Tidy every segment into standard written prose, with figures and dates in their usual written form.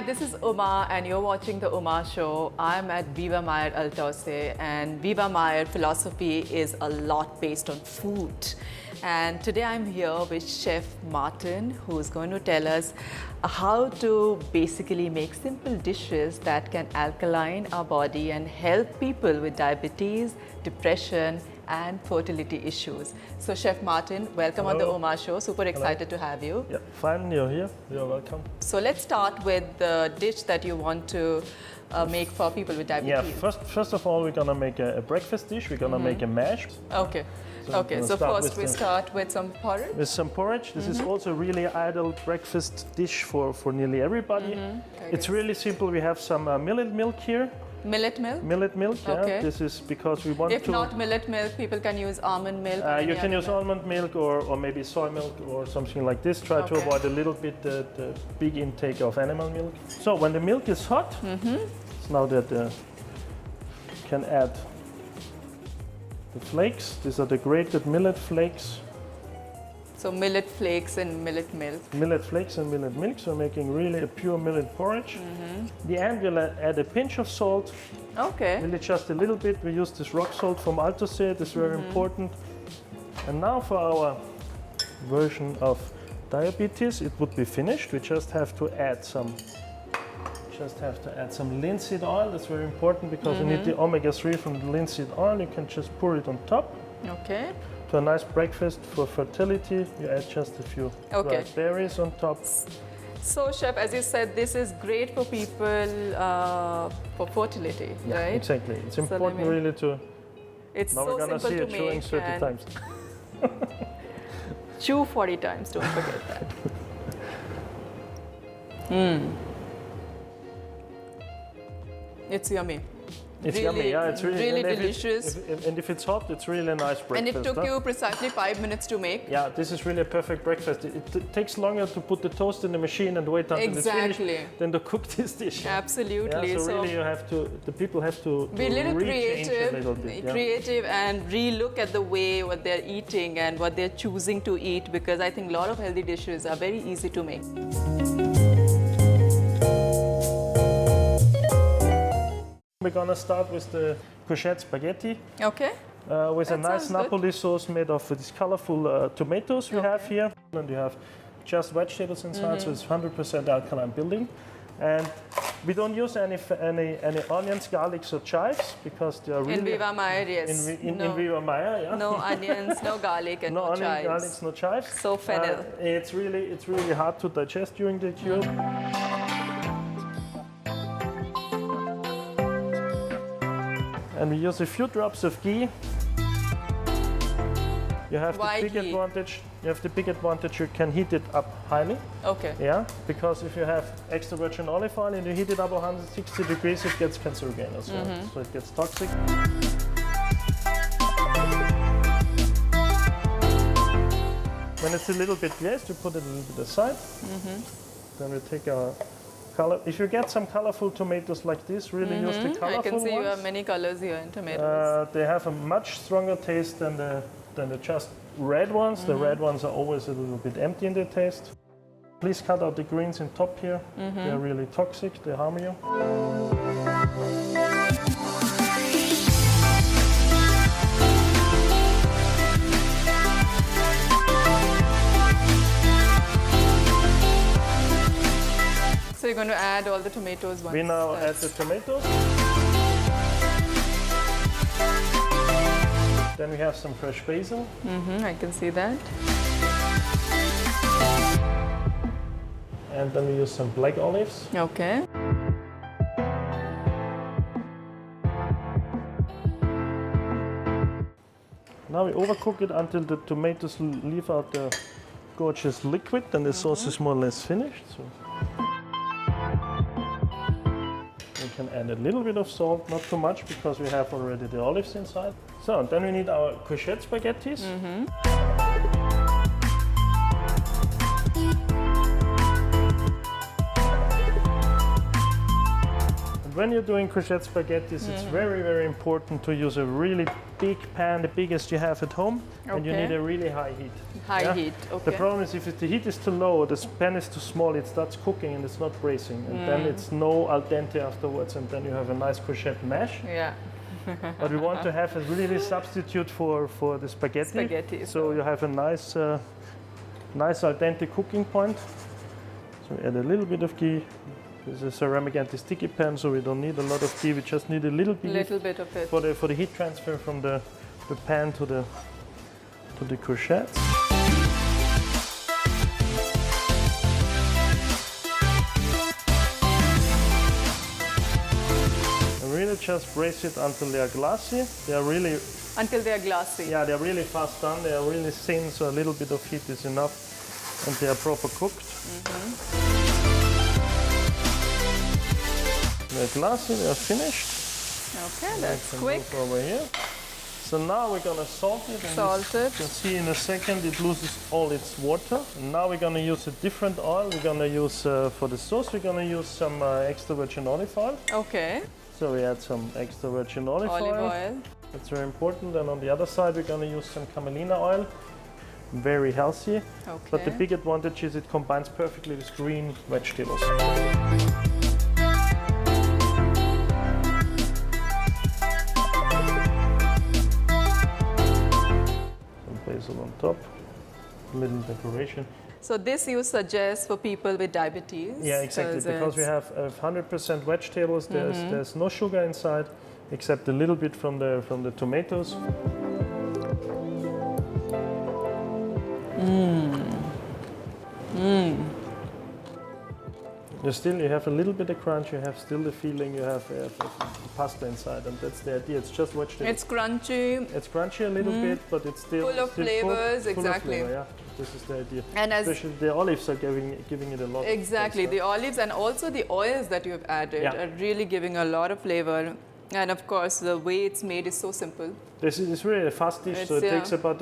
Hi, this is Uma and you're watching the Uma Show. I'm at VIVA MAYR ALTAUSSEE and VIVA MAYR philosophy is a lot based on food. And today I'm here with Chef Martin, who's going to tell us how to basically make simple dishes that can alkaline our body and help people with diabetes, depression, and fertility issues. So Chef Martin, welcome on the Uma Show. Super excited to have you. Yeah, fine, you're here. You're welcome. So let's start with the dish that you want to make for people with diabetes. Yeah, first of all, we're gonna make a breakfast dish. We're gonna make a mash. Okay. So first we start with some porridge. With some porridge. This is also really ideal breakfast dish for nearly everybody. It's really simple. We have some millet milk here. Millet milk? Millet milk, yeah. Okay. This is because we want If not millet milk, people can use almond milk. you can use almond milk or maybe soy milk or something like this. Try to avoid a little bit the big intake of animal milk. So when the milk is hot, it's now that you can add the flakes. These are the grated millet flakes. So millet flakes and millet milk. Millet flakes and millet milk, so making really a pure millet porridge. The end we'll add a pinch of salt. Okay. Really just a little bit. We use this rock salt from Altausssee. This is very important. And now for our version of diabetes, it would be finished. We just have to add some linseed oil. That's very important because we need the omega-3 from the linseed oil. You can just pour it on top. Okay. To a nice breakfast for fertility, you add just a few dried berries on top. So Chef, as you said, this is great for people for fertility, right? Exactly. It's important really to... It's now so we're gonna simple see to it chewing make 30 times. Chew 40 times, don't forget that. It's yummy. It's really, yummy, yeah. It's really delicious. And if it's hot, it's really a nice breakfast. And it took you precisely 5 minutes to make. Yeah, this is really a perfect breakfast. It takes longer to put the toast in the machine and wait until it's finished than to cook this dish. Absolutely. Yeah, so really you have to, the people have to be a little creative, a little bit, creative and re-look at the way what they're eating and what they're choosing to eat, because I think a lot of healthy dishes are very easy to make. We're gonna start with the courgette spaghetti. Okay. With a nice Napoli sauce made of these colorful tomatoes we have here. And you have just vegetables inside, so it's 100% alkaline building. And we don't use any onions, garlics or chives because they are really... In VIVA MAYR, yes. In VIVA MAYR, yeah. No onions, no garlic and no chives. No onions, garlics, no chives. So fennel. It's really hard to digest during the cure. And we use a few drops of ghee. You have the big advantage. You have the big advantage. You can heat it up highly. Okay. Yeah, because if you have extra virgin olive oil and you heat it up 160 degrees, it gets cancerogenic, so it gets toxic. When it's a little bit glazed, you put it a little bit aside. Then we take our color. If you get some colorful tomatoes like this, really use the colorful ones. I can see you have many colors here in tomatoes. They have a much stronger taste than the just red ones. The red ones are always a little bit empty in their taste. Please cut out the greens in top here. They're really toxic. They harm you. So you're going to add all the tomatoes once. We now add the tomatoes. Then we have some fresh basil. I can see that. And then we use some black olives. Okay. Now we overcook it until the tomatoes leave out the gorgeous liquid, and the sauce is more or less finished. So we can add a little bit of salt, not too much, because we have already the olives inside. So then we need our courgette spaghettis. when you're doing courgette spaghettis, it's very, very important to use a really big pan, the biggest you have at home, and you need a really high heat. High heat, okay. The problem is if the heat is too low, the pan is too small, it starts cooking and it's not braising, and then it's no al dente afterwards, and then you have a nice courgette mash. Yeah. But we want to have a really substitute for the spaghetti. Spaghetti. So you have a nice, nice al dente cooking point. So we add a little bit of ghee. This is a ceramic anti-sticky pan, so we don't need a lot of ghee. We just need a little bit of it for the heat transfer from the pan to the courgettes. And really just braise it until they are glassy. They are really until they are glassy. Yeah, they are really fast done. They are really thin, so a little bit of heat is enough, and they are proper cooked. They're glassy, they are finished. Okay, that's quick. Move over here. So now we're gonna salt it. Salt it. You can see in a second it loses all its water. And now we're gonna use a different oil. We're gonna use, for the sauce, we're gonna use some extra virgin olive oil. Okay. So we add some extra virgin olive oil. That's very important. And on the other side, we're gonna use some camelina oil. Very healthy. Okay. But the big advantage is it combines perfectly with green vegetables. Basil on top, a little decoration. So this you suggest for people with diabetes? Yeah, exactly, because we have 100% vegetables. There's no sugar inside, except a little bit from the tomatoes. You have a little bit of crunch, you have still the feeling you have pasta inside, and that's the idea. It's just vegetables. It's crunchy. It's crunchy a little bit, but it's still full of flavors, full exactly. Of flavor, yeah, this is the idea. And especially the olives are giving it a lot. Exactly, the olives and also the oils that you've added are really giving a lot of flavor. And of course, the way it's made is so simple. This is really a fast dish, so it takes about,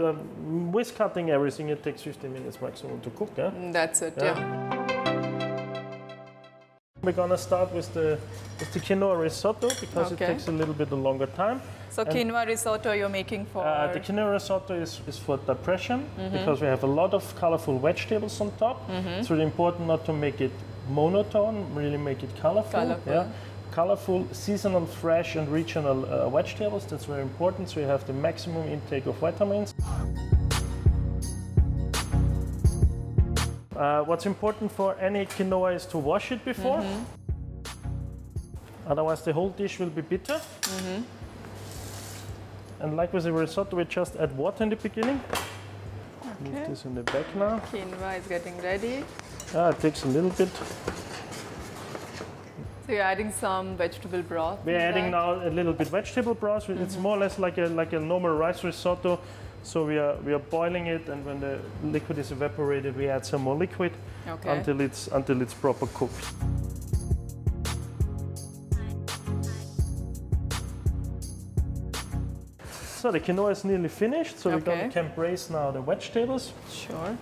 with cutting everything, it takes 15 minutes maximum to cook. Yeah? That's it, yeah. We're gonna start with the quinoa risotto because it takes a little bit longer time. So quinoa risotto you're making for? The quinoa risotto is for depression because we have a lot of colorful vegetables on top. It's really important not to make it monotone, really make it colorful. Yeah? Colorful, seasonal, fresh and regional vegetables, that's very important, so you have the maximum intake of vitamins. What's important for any quinoa is to wash it before. Otherwise the whole dish will be bitter. And like with the risotto, we just add water in the beginning. Move this in the back now. Quinoa is getting ready. It takes a little bit. So you're adding some vegetable broth? We're adding now a little bit vegetable broth. It's more or less like a normal rice risotto. So we are boiling it, and when the liquid is evaporated, we add some more liquid until it's proper cooked. So the quinoa is nearly finished. So we can braise now the vegetables. Sure.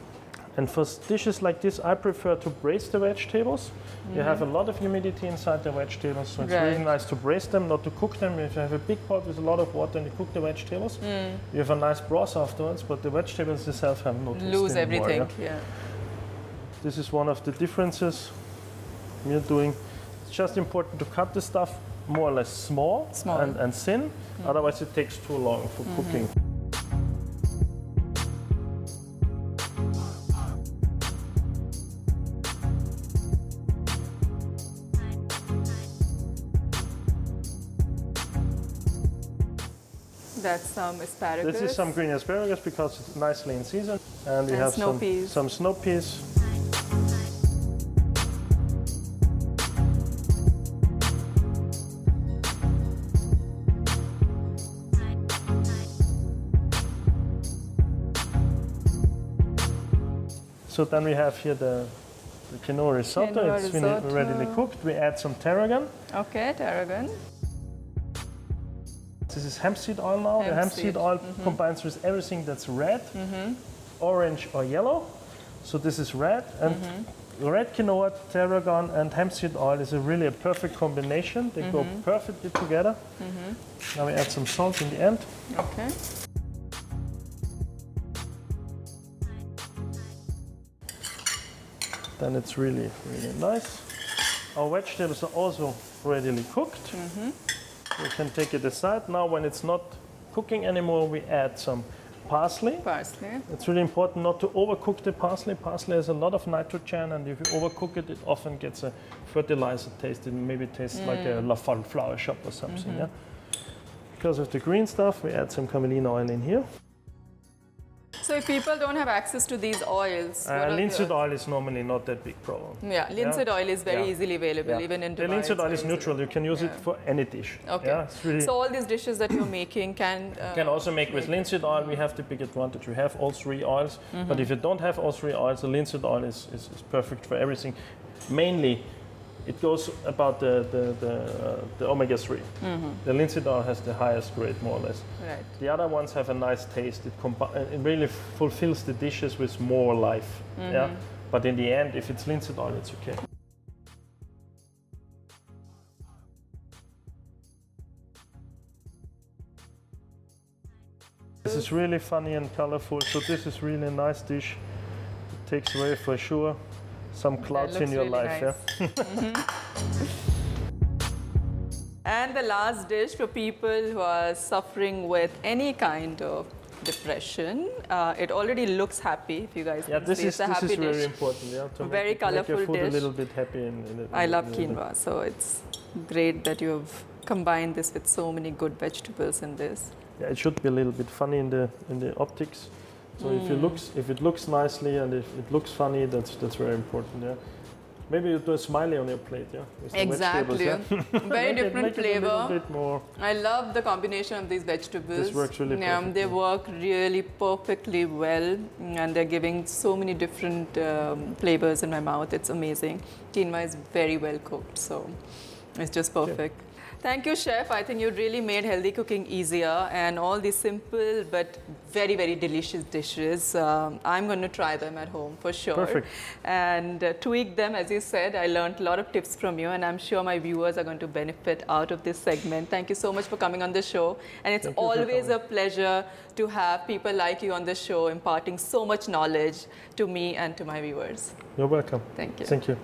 And for dishes like this, I prefer to braise the vegetables. You have a lot of humidity inside the vegetables, so it's really nice to braise them, not to cook them. If you have a big pot with a lot of water and you cook the vegetables, you have a nice broth afterwards, but the vegetables themselves have no taste lose anymore, everything, yeah. This is one of the differences we're doing. It's just important to cut the stuff more or less small. And thin, otherwise it takes too long for cooking. That's some asparagus. This is some green asparagus because it's nicely in season. And we have some snow peas. So then we have here the quinoa risotto. It's readily cooked. We add some tarragon. Okay, tarragon. This is hemp seed oil now. The hemp seed oil combines with everything that's red, orange or yellow. So this is red, and red quinoa, tarragon, and hemp seed oil is really a perfect combination. They go perfectly together. Now we add some salt in the end. Okay. Then it's really, really nice. Our vegetables are also readily cooked. We can take it aside. Now when it's not cooking anymore, we add some parsley. Parsley. It's really important not to overcook the parsley. Parsley has a lot of nitrogen, and if you overcook it, it often gets a fertilizer taste. It maybe tastes like a Lafon flower shop or something. Yeah? Because of the green stuff, we add some camelina oil in here. So if people don't have access to these oils, linseed oil is normally not that big problem. Yeah, linseed oil is very easily available, even in Dubai. The linseed oil is neutral. You can use it for any dish. Okay. Yeah, it's really so all these dishes that you're making can also make with linseed oil. We have the big advantage. We have all three oils. But if you don't have all three oils, the linseed oil is perfect for everything. Mainly, it goes about the omega-3. The linseed oil has the highest grade, more or less. Right. The other ones have a nice taste. It really fulfills the dishes with more life. Yeah. But in the end, if it's linseed oil, it's okay. This is really funny and colorful. So this is really a nice dish. It takes away for sure some clouds in your really life. Nice. Yeah? And the last dish for people who are suffering with any kind of depression. It already looks happy, if you guys can this see. is very important. Yeah, to very make colorful your food dish. a little bit happy. I love quinoa, so it's great that you have combined this with so many good vegetables in this. Yeah, it should be a little bit funny in the optics. So if it looks nicely and if it looks funny, that's very important. Yeah. Maybe you do a smiley on your plate, yeah? With Exactly. Yeah? Very different flavor. A little bit more. I love the combination of these vegetables. This works really perfectly. They work really perfectly well, and they're giving so many different flavors in my mouth. It's amazing. Quinoa is very well cooked, so it's just perfect. Yeah. Thank you, Chef. I think you really made healthy cooking easier, and all these simple but very, very delicious dishes. I'm going to try them at home for sure. Perfect. And tweak them, as you said. I learned a lot of tips from you, and I'm sure my viewers are going to benefit out of this segment. Thank you so much for coming on the show. And it's always a pleasure to have people like you on the show, imparting so much knowledge to me and to my viewers. You're welcome. Thank you. Thank you.